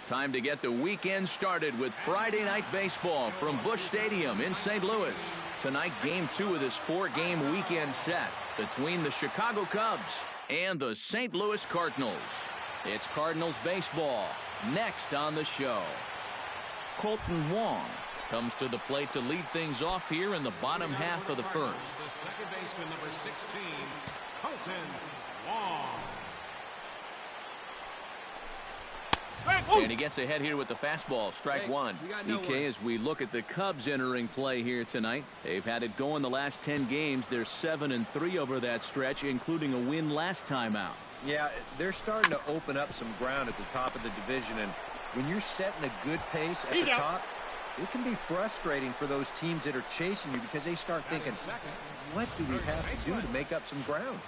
Time to get the weekend started with Friday Night Baseball from Busch Stadium in St. Louis. Tonight, Game 2 of this 4-game weekend set between the Chicago Cubs and the St. Louis Cardinals. It's Cardinals baseball next on the show. Colton Wong comes to the plate to lead things off here in the bottom half of the first. The second baseman, number 16, Colton Wong. And he gets ahead here with the fastball. Strike one. EK, as we look at the Cubs entering play here tonight, they've had it going the last 10 games. They're 7-3 over that stretch, including a win last time out. Yeah, they're starting to open up some ground at the top of the division, and when you're setting a good pace at the top, it can be frustrating for those teams that are chasing you because they start thinking, what do we have to do to make up some ground?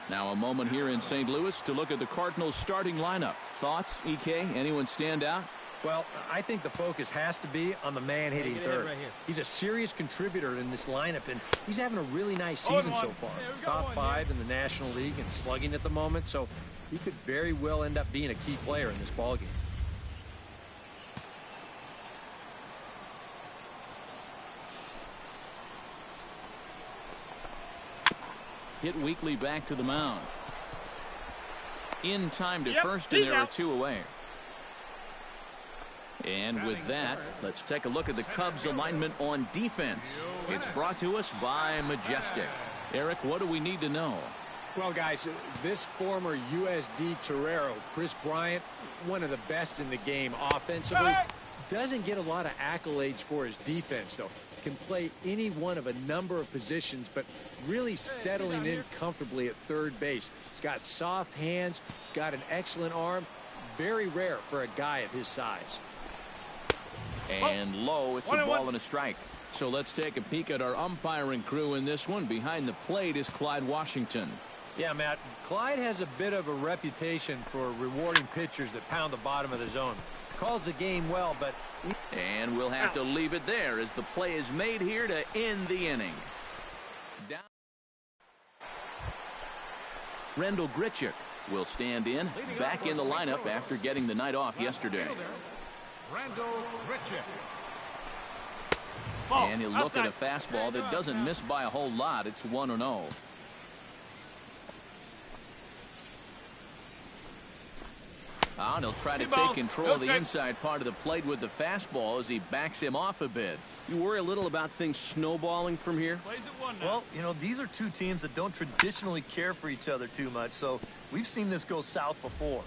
Now a moment here in St. Louis to look at the Cardinals starting lineup. Thoughts, EK? Anyone stand out? Well, I think the focus has to be on the man hitting third. He's a serious contributor in this lineup, and he's having a really nice season so far. Top 5 in the National League and slugging at the moment, so he could very well end up being a key player in this ballgame. Hit weakly back to the mound. In time to first, and there are 2 away. And with that, let's take a look at the Cubs alignment on defense. It's brought to us by Majestic. Eric, what do we need to know? Well, guys, this former USD Torero, Chris Bryant, one of the best in the game offensively, doesn't get a lot of accolades for his defense, though. Can play any one of a number of positions, but really settling in comfortably at third base. He's got soft hands. He's got an excellent arm. Very rare for a guy of his size. And low, it's a ball and a strike. So let's take a peek at our umpiring crew in this one. Behind the plate is Clyde Washington. Yeah, Matt, Clyde has a bit of a reputation for rewarding pitchers that pound the bottom of the zone. Calls the game well, but... And we'll have to leave it there as the play is made here to end the inning. Down. Rendell Grichuk will stand in, back in the lineup after getting the night off yesterday. Rendell Grichuk. And he'll look at a fastball that doesn't miss by a whole lot. It's 1-0. And he'll try to take control of the inside part of the plate with the fastball as he backs him off a bit. You worry a little about things snowballing from here? Well, you know, these are two teams that don't traditionally care for each other too much, so we've seen this go south before.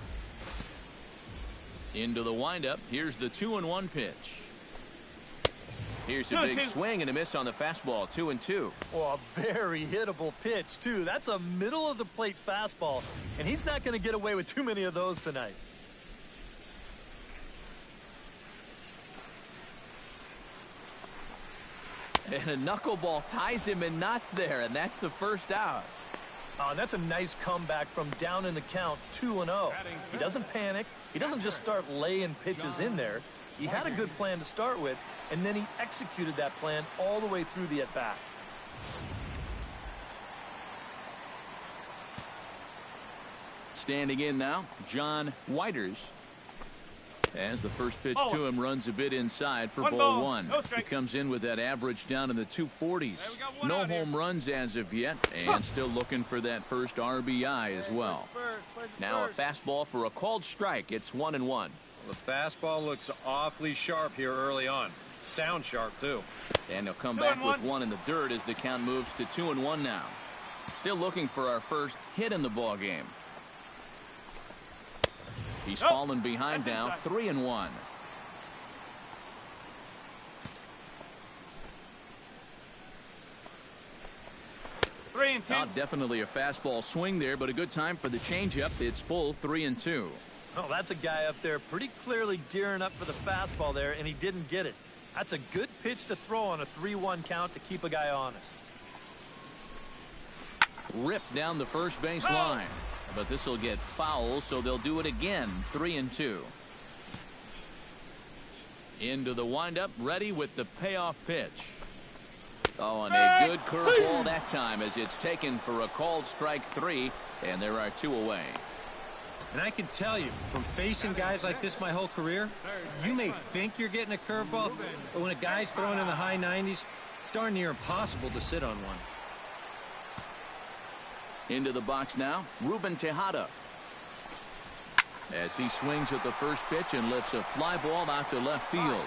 Into the windup. Here's the 2-1 pitch. Here's a big swing and a miss on the fastball. 2-2. Oh, a very hittable pitch, too. That's a middle-of-the-plate fastball, and he's not going to get away with too many of those tonight. And a knuckleball ties him in knots there, and that's the first out. Oh, and that's a nice comeback from down in the count, 2-0. He doesn't panic. He doesn't just start laying pitches in there. He had a good plan to start with, and then he executed that plan all the way through the at-bat. Standing in now, John Whiters. As the first pitch to him runs a bit inside for ball 1. He comes in with that average down in the 240s. No home runs as of yet, and still looking for that first RBI as well. Now a fastball for a called strike. It's 1-1. The fastball looks awfully sharp here early on. Sound sharp, too. And he'll come back with 1 in the dirt as the count moves to 2-1 now. Still looking for our first hit in the ball game. He's fallen behind now, 3-1. Now definitely a fastball swing there, but a good time for the changeup. It's full 3-2. Oh, that's a guy up there pretty clearly gearing up for the fastball there, and he didn't get it. That's a good pitch to throw on a 3-1 count to keep a guy honest. Ripped down the first base line. But this will get foul, so they'll do it again. 3-2. Into the windup, ready with the payoff pitch. Oh, and a good curveball that time as it's taken for a called strike 3, and there are 2 away. And I can tell you, from facing guys like this my whole career, you may think you're getting a curveball, but when a guy's throwing in the high 90s, it's darn near impossible to sit on one. Into the box now, Ruben Tejada. As he swings at the first pitch and lifts a fly ball out to left field.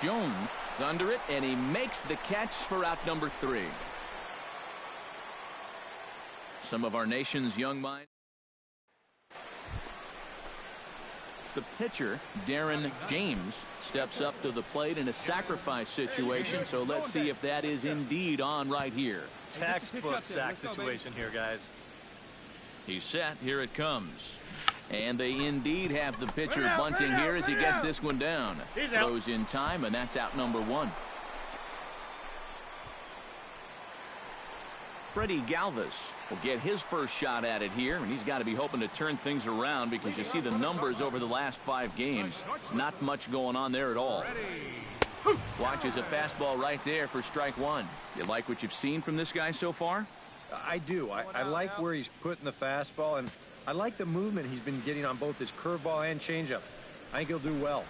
Jones is under it, and he makes the catch for out number 3. Some of our nation's young minds. The pitcher, Darren James, steps up to the plate in a sacrifice situation, so let's see if that is indeed on right here. Textbook sack situation here, guys. He's set. Here it comes. And they indeed have the pitcher bunting here as he gets this one down. Throws in time, and that's out number 1. Freddie Galvis will get his first shot at it here, and he's got to be hoping to turn things around because you see the numbers over the last 5 games. Not much going on there at all. Watches a fastball right there for strike 1. You like what you've seen from this guy so far? I do. I like where he's putting the fastball, and I like the movement he's been getting on both his curveball and changeup. I think he'll do well.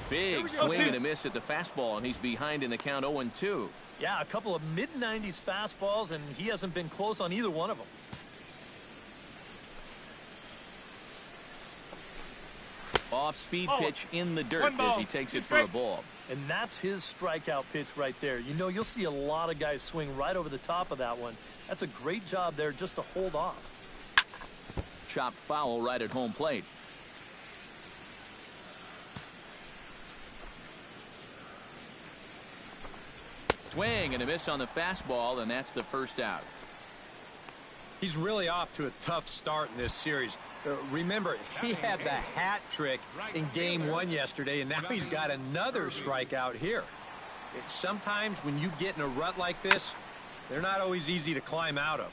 Big swing and a miss at the fastball, and he's behind in the count 0-2. Yeah, a couple of mid-90s fastballs, and he hasn't been close on either one of them. Off-speed pitch in the dirt as he takes it for a ball. And that's his strikeout pitch right there. You know, you'll see a lot of guys swing right over the top of that one. That's a great job there just to hold off. Chopped foul right at home plate. Swing and a miss on the fastball, and that's the first out. He's really off to a tough start in this series. Remember, he had the hat trick in game 1 yesterday, and now he's got another strikeout here. Sometimes when you get in a rut like this, they're not always easy to climb out of.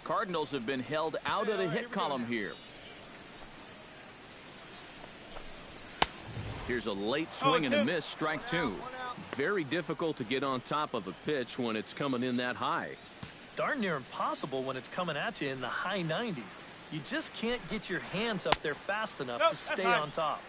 Cardinals have been held out of the hit column here. Here's a late swing and a miss, strike 2. Very difficult to get on top of a pitch when it's coming in that high. Darn near impossible when it's coming at you in the high 90s. You just can't get your hands up there fast enough to stay on top.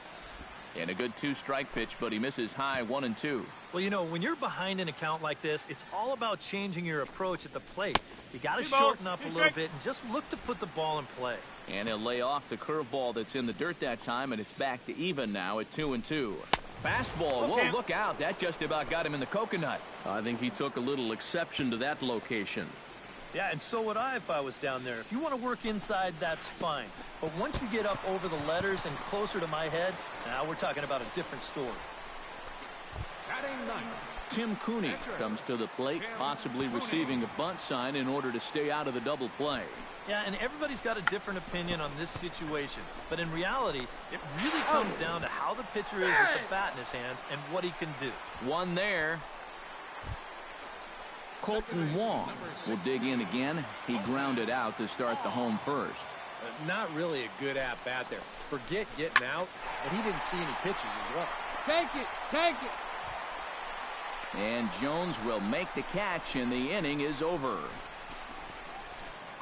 And a good 2-strike pitch, but he misses high 1-2. Well, you know, when you're behind in a count like this, it's all about changing your approach at the plate. You got to shorten up a little bit and just look to put the ball in play. And he'll lay off the curveball that's in the dirt that time, and it's back to even now at 2-2. Fastball, whoa, look out. That just about got him in the coconut. I think he took a little exception to that location. Yeah, and so would I if I was down there. If you want to work inside, that's fine. But once you get up over the letters and closer to my head, now we're talking about a different story. Tim Cooney comes to the plate, possibly receiving a bunt sign in order to stay out of the double play. Yeah, and everybody's got a different opinion on this situation. But in reality, it really comes down to how the pitcher is with the bat in his hands and what he can do. One there. Colton Wong will dig in again. He grounded out to start the home first. Not really a good at-bat there. Forget getting out, and he didn't see any pitches as well. Take it, take it. And Jones will make the catch, and the inning is over.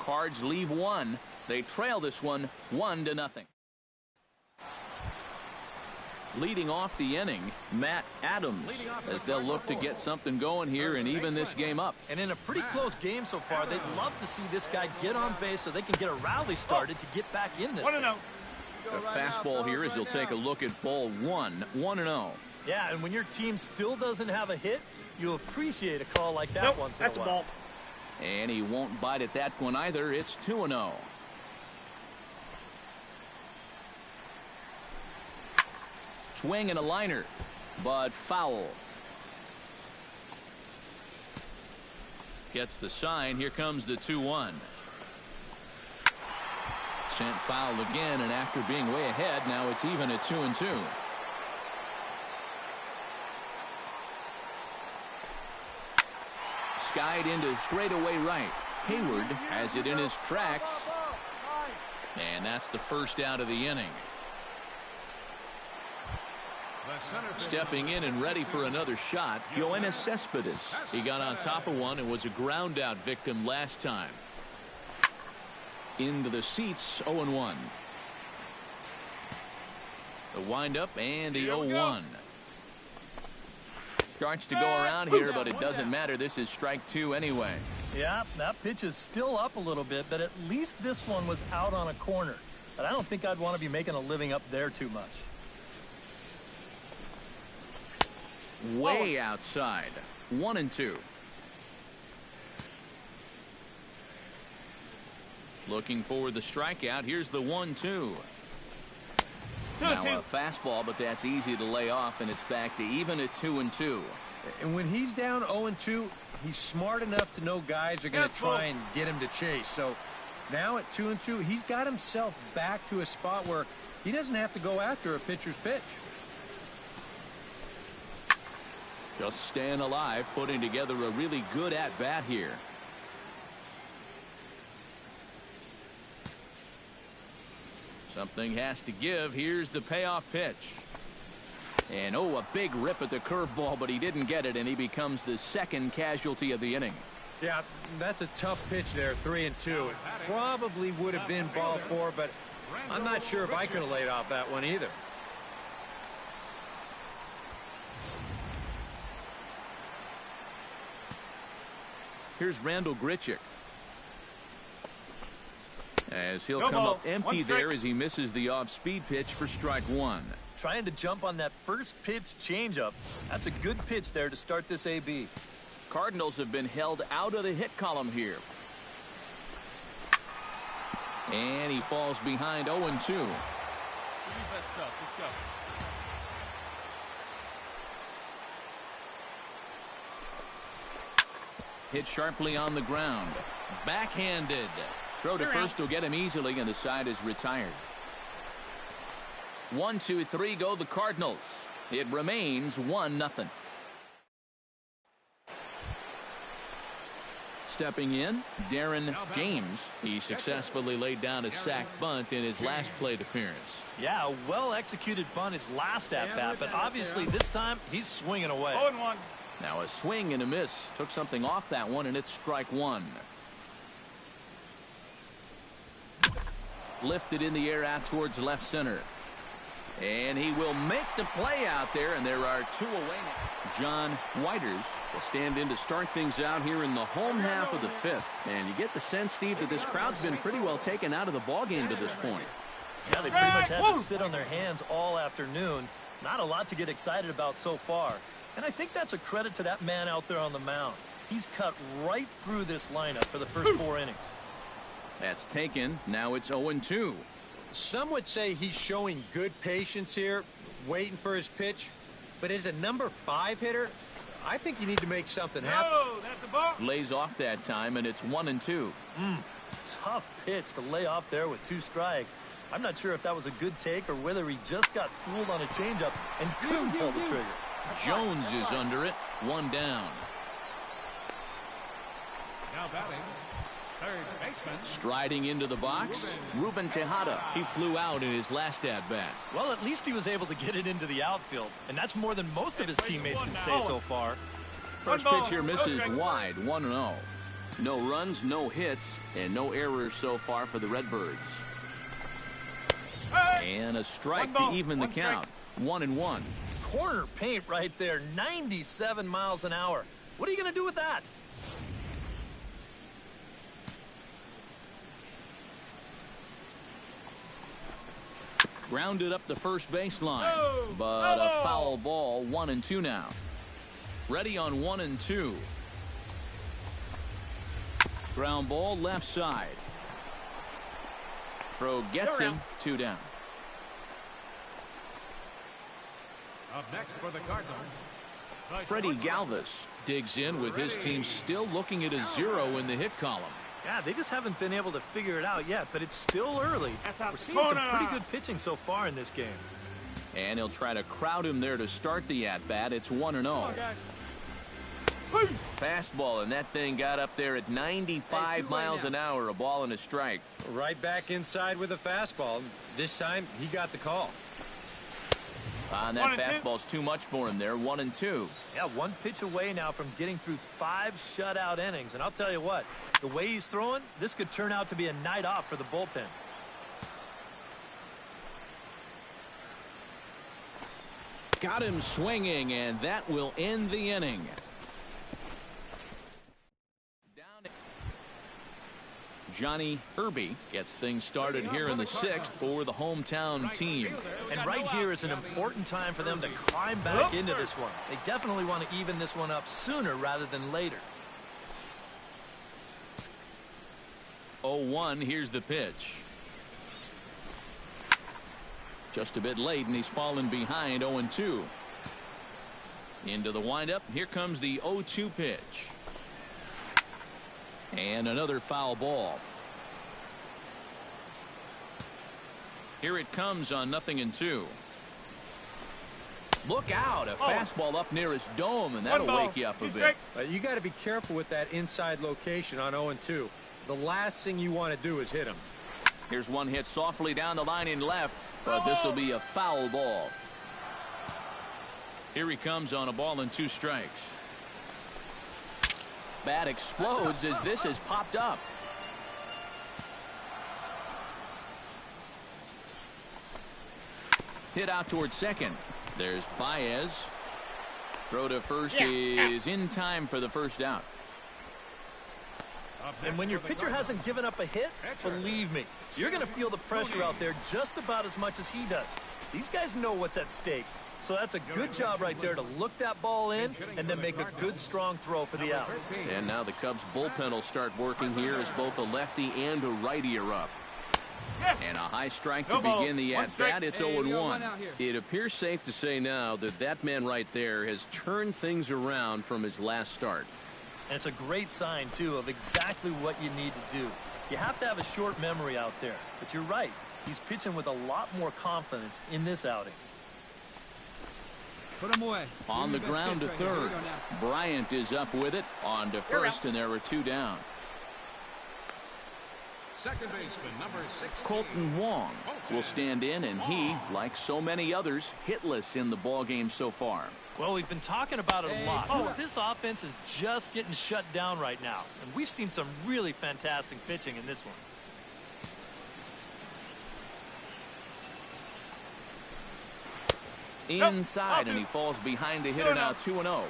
Cards leave one. They trail this one 1-0. Leading off the inning, Matt Adams, as they'll look to get something going here and even this game up. And in a pretty close game so far, they'd love to see this guy get on base so they can get a rally started to get back in this. The fastball here as you'll take a look at ball 1, 1-0. Yeah, and when your team still doesn't have a hit, you'll appreciate a call like that once in a while. That's a ball. And he won't bite at that one either. It's 2-0. Swing and a liner, but foul. Gets the sign. Here comes the 2-1. Sent foul again, and after being way ahead, now it's even at 2-2. Skied into straightaway right. Hayward has it in his tracks. And that's the first out of the inning. Stepping in and ready for another shot, Yoenis Cespedes. He got on top of one and was a ground out victim last time. Into the seats, 0-1. The windup and the 0-1. Starts to go around here, but it doesn't matter. This is strike 2 anyway. Yeah, that pitch is still up a little bit, but at least this one was out on a corner. But I don't think I'd want to be making a living up there too much. Way outside. 1-2. Looking for the strikeout. Here's the 1-2. Now a fastball, but that's easy to lay off, and it's back to even at 2-2. And when he's down 0-2, he's smart enough to know guys are going to try and get him to chase. So now at 2-2, he's got himself back to a spot where he doesn't have to go after a pitcher's pitch. Just staying alive, putting together a really good at-bat here. Something has to give. Here's the payoff pitch. And oh, a big rip at the curveball, but he didn't get it, and he becomes the second casualty of the inning. Yeah, that's a tough pitch there, 3-2. It probably would have been ball 4, but I'm not sure if I could have laid off that one either. Here's Randall Grichuk. As he'll come up empty there as he misses the off-speed pitch for strike 1. Trying to jump on that first pitch changeup. That's a good pitch there to start this AB. Cardinals have been held out of the hit column here. And he falls behind 0-2. Hit sharply on the ground. Backhanded. Throw to first will get him easily, and the side is retired. 1, 2, 3 go the Cardinals. It remains 1-0. Stepping in, Darren James. He successfully laid down a sacked bunt in his last plate appearance. Yeah, a well-executed bunt his last at-bat, but obviously this time he's swinging away. 0-1. Now a swing and a miss. Took something off that one, and it's strike 1. Lifted in the air out towards left center. And he will make the play out there, and there are 2 away now. John Whiters will stand in to start things out here in the home half of the 5th. And you get the sense, Steve, that this crowd's been pretty well taken out of the ballgame to this point. Yeah, they pretty much had to sit on their hands all afternoon. Not a lot to get excited about so far. And I think that's a credit to that man out there on the mound. He's cut right through this lineup for the first 4 innings. That's taken. Now it's 0-2. Some would say he's showing good patience here, waiting for his pitch. But as a number 5 hitter, I think you need to make something happen. That's a ball. Lays off that time, and it's 1-2. Tough pitch to lay off there with 2 strikes. I'm not sure if that was a good take or whether he just got fooled on a changeup and couldn't pull the trigger. Jones is under it. 1 down. Now batting, third baseman. Striding into the box, Ruben Tejada. He flew out in his last at-bat. Well, at least he was able to get it into the outfield, and that's more than most of his teammates can say so far. First pitch here misses wide, 1-0. No runs, no hits, and no errors so far for the Redbirds. And a strike to even the count. 1-1. Corner paint right there, 97 miles an hour. What are you going to do with that? Grounded up the first baseline, but a foul ball. 1-2 now. Ready on 1-2. Ground ball left side. Throw gets him. 2 down. Up next for the Cardinals. Freddie Galvis digs in with his team still looking at a 0 in the hit column. Yeah, they just haven't been able to figure it out yet, but it's still early. We're seeing some pretty good pitching so far in this game. And he'll try to crowd him there to start the at-bat. It's 1-0. Fastball, and that thing got up there at 95 miles an hour, a ball and a strike. Right back inside with a fastball. This time, he got the call. That fastball's too much for him there. 1-2. Yeah, one pitch away now from getting through 5 shutout innings. And I'll tell you what, the way he's throwing, this could turn out to be a night off for the bullpen. Got him swinging, and that will end the inning. Johnny Irby gets things started here in the 6th for the hometown team. And right here is an important time for them to climb back into this one. They definitely want to even this one up sooner rather than later. 0-1, here's the pitch. Just a bit late, and he's fallen behind. 0-2. Into the windup. Here comes the 0-2 pitch. And another foul ball. Here it comes on 0-2. Look out, a fastball up near his dome, and that'll wake you up a bit. You got to be careful with that inside location on 0-2. The last thing you want to do is hit him. Here's one hit softly down the line in left, but this will be a foul ball. Here he comes on a ball and 2 strikes. Bat explodes as this has popped up. Hit out towards second. There's Baez. Throw to first is in time for the first out. And when your pitcher hasn't given up a hit, believe me, you're going to feel the pressure out there just about as much as he does. These guys know what's at stake. So that's a good job right there to look that ball in and then make a good, strong throw for the out. And now the Cubs bullpen will start working here as both a lefty and a righty are up. And a high strike to begin the at-bat. It's 0-1. It appears safe to say now that that man right there has turned things around from his last start. And it's a great sign, too, of exactly what you need to do. You have to have a short memory out there. But you're right. He's pitching with a lot more confidence in this outing. Put him away. On the ground to third. Bryant is up with it. On to first, and there are 2 down. Second baseman, number 16. Colton Wong will stand in, and he, like so many others, hitless in the ballgame so far. Well, we've been talking about it a lot. But this offense is just getting shut down right now. And we've seen some really fantastic pitching in this one. Inside, and he falls behind the hitter now. 2-0.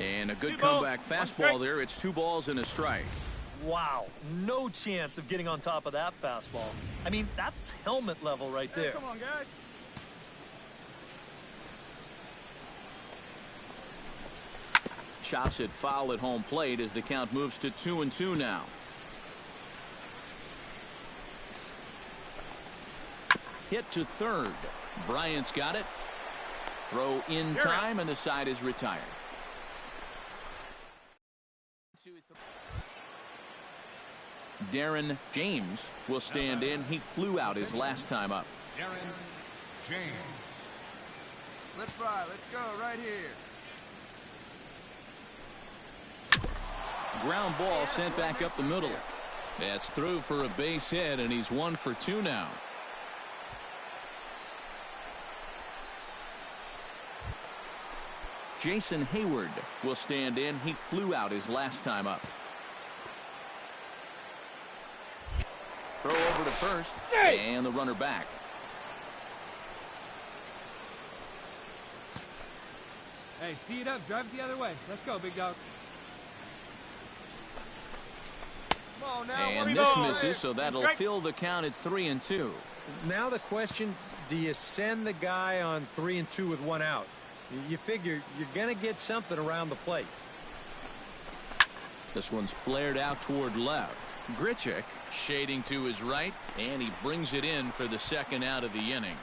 And a good comeback fastball there. It's 2 balls and a strike. Wow, no chance of getting on top of that fastball. I mean, that's helmet level right there. Come on, guys. Chops it foul at home plate as the count moves to 2-2 now. Hit to third. Bryant's got it. Throw in time, and the side is retired. Darren James will stand in. He flew out his last time up. Darren James. Let's ride. Let's go right here. Ground ball sent back up the middle. That's through for a base hit, and he's 1 for 2 now. Jason Hayward will stand in. He flew out his last time up. Throw over to first, and the runner back. Hey, see it up. Drive it the other way. Let's go, big dog. Come on now. And this misses, so that'll fill the count at 3-2. Now the question, do you send the guy on 3-2 with 1 out? You figure you're going to get something around the plate. This one's flared out toward left. Grichuk shading to his right, and he brings it in for the second out of the inning.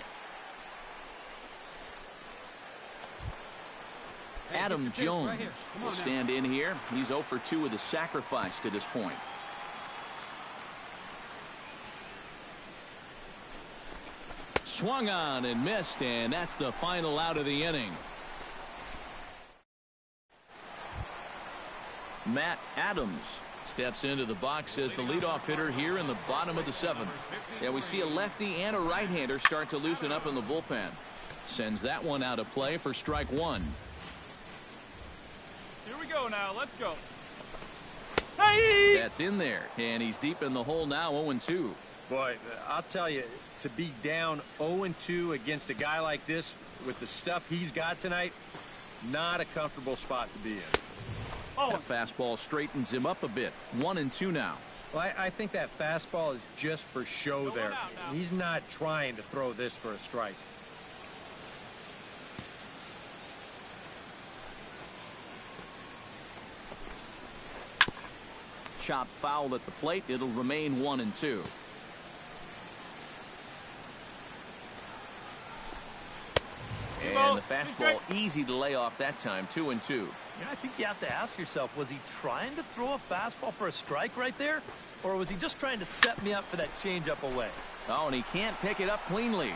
Adam Jones will stand in here. He's 0 for 2 with a sacrifice to this point. Swung on and missed, and that's the final out of the inning. Matt Adams Steps into the box as the leadoff hitter here in the bottom of the 7th. Yeah, we see a lefty and a right-hander start to loosen up in the bullpen. Sends that one out of play for strike 1. Here we go now. Let's go. That's in there, and he's deep in the hole now, 0-2. Boy, I'll tell you, to be down 0-2 against a guy like this with the stuff he's got tonight, not a comfortable spot to be in. That fastball straightens him up a bit. 1-2 now. Well, I think that fastball is just for show there. He's not trying to throw this for a strike. Chop foul at the plate. It'll remain 1-2. And the fastball easy to lay off that time. 2-2. Yeah, I think you have to ask yourself, was he trying to throw a fastball for a strike right there? Or was he just trying to set me up for that changeup away? Oh, and he can't pick it up cleanly.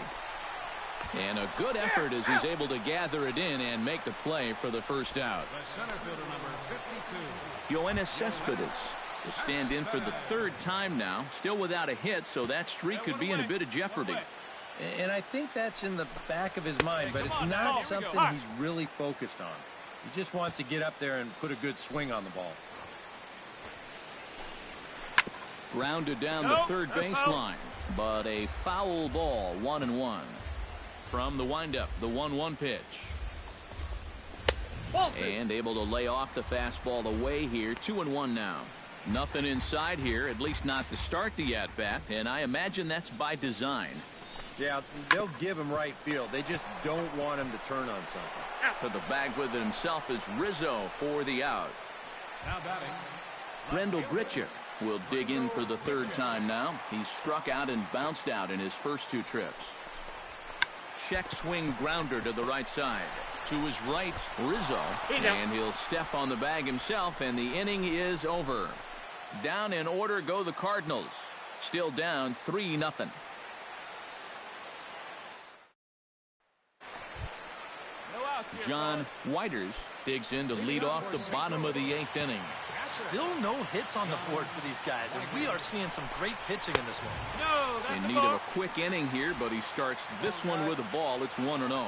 And a good effort as he's able to gather it in and make the play for the first out. The center fielder, number 52. Yoenis Cespedes will stand in for the 3rd time now. Still without a hit, so that streak could be in a bit of jeopardy. And I think that's in the back of his mind, but it's not something he's really focused on. He just wants to get up there and put a good swing on the ball. Grounded down the third baseline, but a foul ball. 1-1. From the windup, the 1-1 pitch. And able to lay off the fastball away here. 2-1 now. Nothing inside here, at least not to start the at-bat, and I imagine that's by design. Yeah, they'll give him right field. They just don't want him to turn on something. To the bag with it himself is Rizzo for the out. Now batting. Rendell Grichuk will dig in for the 3rd time now. He's struck out and bounced out in his first 2 trips. Check swing grounder to the right side. To his right, Rizzo. And he'll step on the bag himself, and the inning is over. Down in order go the Cardinals. Still down 3-0. John Whiters digs in to lead off the bottom of the 8th inning. Still no hits on the board for these guys, and we are seeing some great pitching in this one. In need of a quick inning here, but he starts this one with a ball. It's 1-0.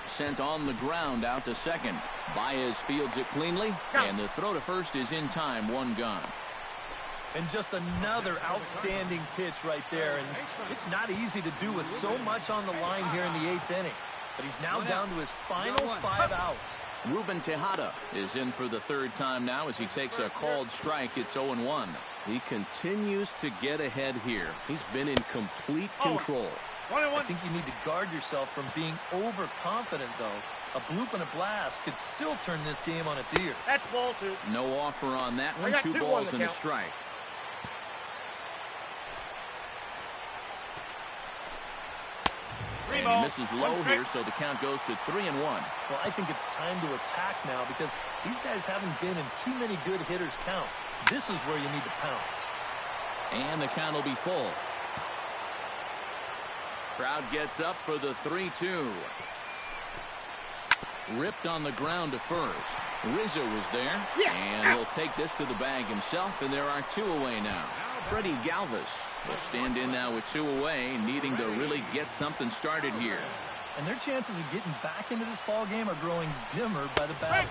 Sent on the ground out to second. Baez fields it cleanly, and the throw to first is in time. 1 gone. And just another outstanding pitch right there. And it's not easy to do with so much on the line here in the 8th inning. But he's now down to his final 5 outs. Ruben Tejada is in for the 3rd time now as he takes a called strike. It's 0-1. He continues to get ahead here. He's been in complete control. I think you need to guard yourself from being overconfident, though. A bloop and a blast could still turn this game on its ear. That's ball 2. No offer on that one. 2 balls and a strike. And he misses low here, so the count goes to 3-1. Well, I think it's time to attack now because these guys haven't been in too many good hitters' counts. This is where you need to pounce. And the count will be full. Crowd gets up for the 3-2. Ripped on the ground to first. Rizzo was there, and he'll take this to the bag himself, and there are 2 away now. Freddie Galvis will stand in now with 2 away, needing to really get something started here. And their chances of getting back into this ball game are growing dimmer by the bat.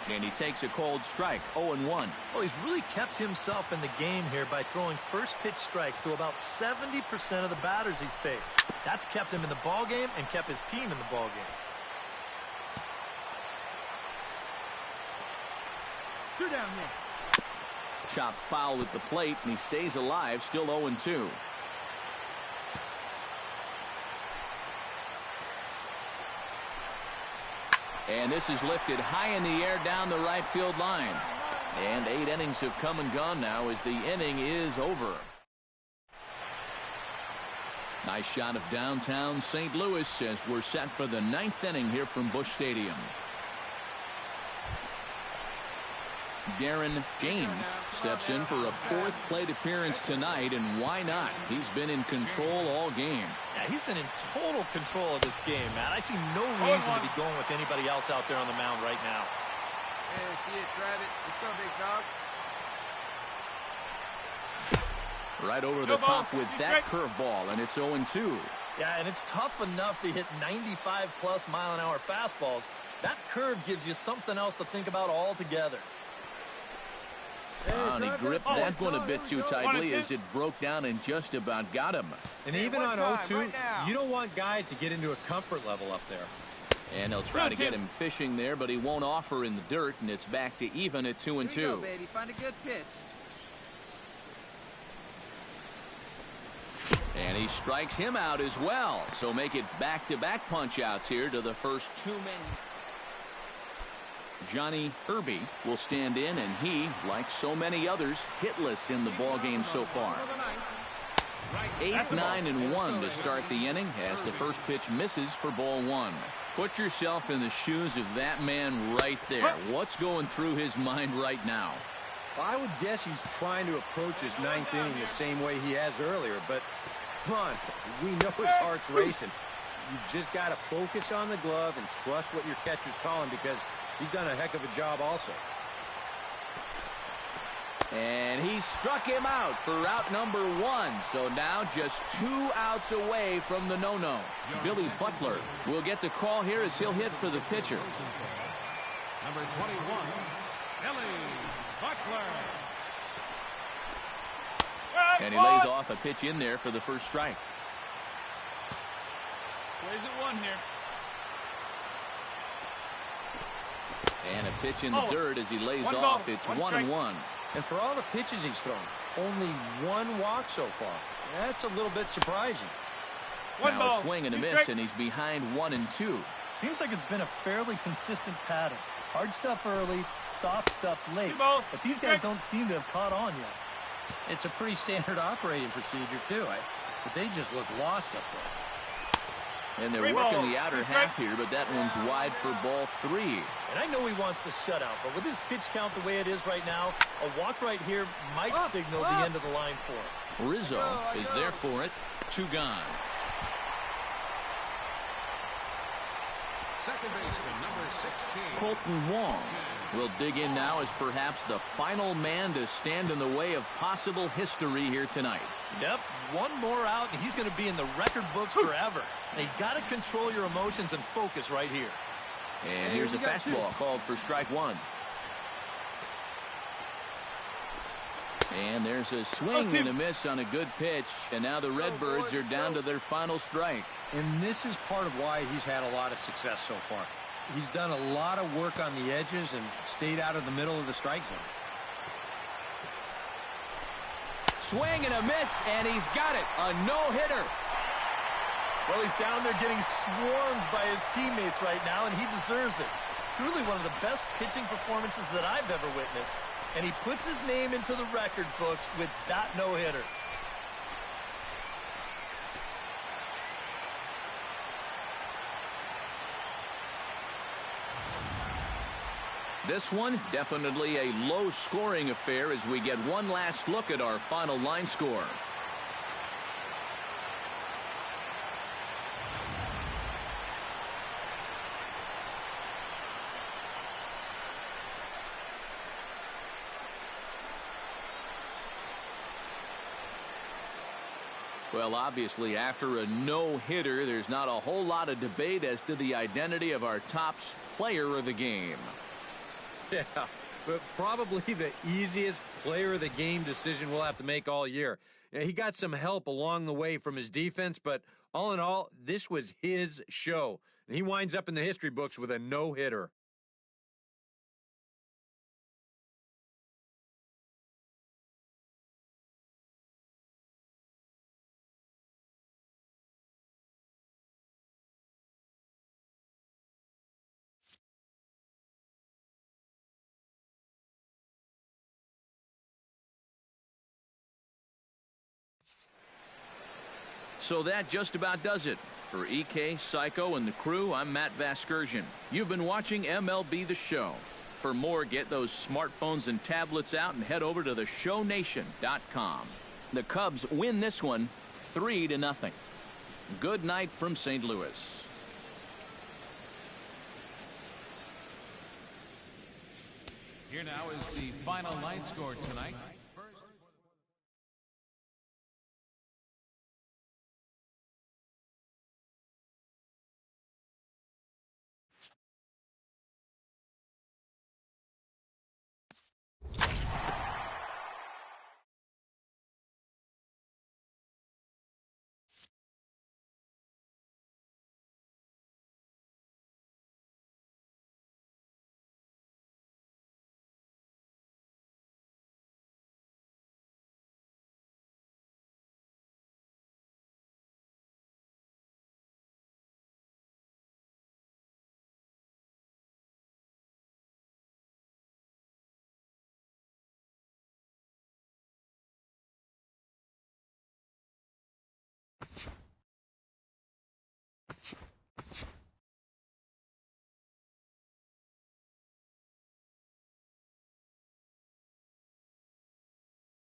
And he takes a cold strike. 0-1. Well, he's really kept himself in the game here by throwing first pitch strikes to about 70% of the batters he's faced. That's kept him in the ball game and kept his team in the ball game. 2 down here. Chopped foul at the plate, and he stays alive, still 0-2. And this is lifted high in the air down the right field line. And 8 innings have come and gone now as the inning is over. Nice shot of downtown St. Louis as we're set for the 9th inning here from Busch Stadium. Darren James steps in for a 4th plate appearance tonight, and why not? He's been in control all game. Yeah, he's been in total control of this game, Matt. I see no reason to be going with anybody else out there on the mound right now. see it, drive it. Let's go, big dog. Right over the top with that curveball, and it's 0-2. Yeah, and it's tough enough to hit 95-plus mile-an-hour fastballs. That curve gives you something else to think about altogether. And he gripped that one a bit too tightly as it broke down and just about got him. And even on 0-2, you don't want guys to get into a comfort level up there. And he'll try to get him fishing there, but he won't offer in the dirt, and it's back to even at 2-2. Here you go, baby. Find a good pitch. And he strikes him out as well. So make it back-to-back punch-outs here to the first 2 men. Johnny Irby will stand in, and he, like so many others, hitless in the ballgame so far. 8, 9, and 1 to start the inning as the first pitch misses for ball 1. Put yourself in the shoes of that man right there. What's going through his mind right now? I would guess he's trying to approach his 9th inning the same way he has earlier, but come on, we know his heart's racing. You just got to focus on the glove and trust what your catcher's calling, because he's done a heck of a job also. And he struck him out for out number 1. So now just 2 outs away from the no-no. Billy Butler will get the call here as he'll hit for the pitcher. Number 21, Billy Butler. And he lays off a pitch in there for the first strike. Plays it 1 here. And a pitch in the dirt as he lays off. It's 1-1. And for all the pitches he's thrown, only 1 walk so far. That's a little bit surprising. Now a swing and a miss, and he's behind 1-2. Seems like it's been a fairly consistent pattern. Hard stuff early, soft stuff late. But these guys don't seem to have caught on yet. It's a pretty standard operating procedure, too. But they just look lost up there. And they're working the outer half here, but that one's wide for ball 3. And I know he wants the shutout, but with his pitch count the way it is right now, a walk right here might signal the end of the line for him. Rizzo is there for it. 2 gone. Second baseman, number 16. Colton Wong will dig in now as perhaps the final man to stand in the way of possible history here tonight. Yep, 1 more out, and he's going to be in the record books forever. They got to control your emotions and focus right here. And here's a fastball called for strike 1. And there's a swing and a miss on a good pitch. And now the Redbirds are down to their final strike. And this is part of why he's had a lot of success so far. He's done a lot of work on the edges and stayed out of the middle of the strike zone. Swing and a miss, and he's got it. A no-hitter. Well, he's down there getting swarmed by his teammates right now, and he deserves it. Truly one of the best pitching performances that I've ever witnessed. And he puts his name into the record books with that no-hitter. This one, definitely a low-scoring affair as we get one last look at our final line score. Well, obviously, after a no-hitter, there's not a whole lot of debate as to the identity of our top player of the game. Yeah, but probably the easiest player of the game decision we'll have to make all year. You know, he got some help along the way from his defense, but all in all, this was his show. And he winds up in the history books with a no-hitter. So that just about does it. For EK, Psycho, and the crew, I'm Matt Vasgersian. You've been watching MLB The Show. For more, get those smartphones and tablets out and head over to theshownation.com. The Cubs win this one 3-0. Good night from St. Louis. Here now is the final line score tonight.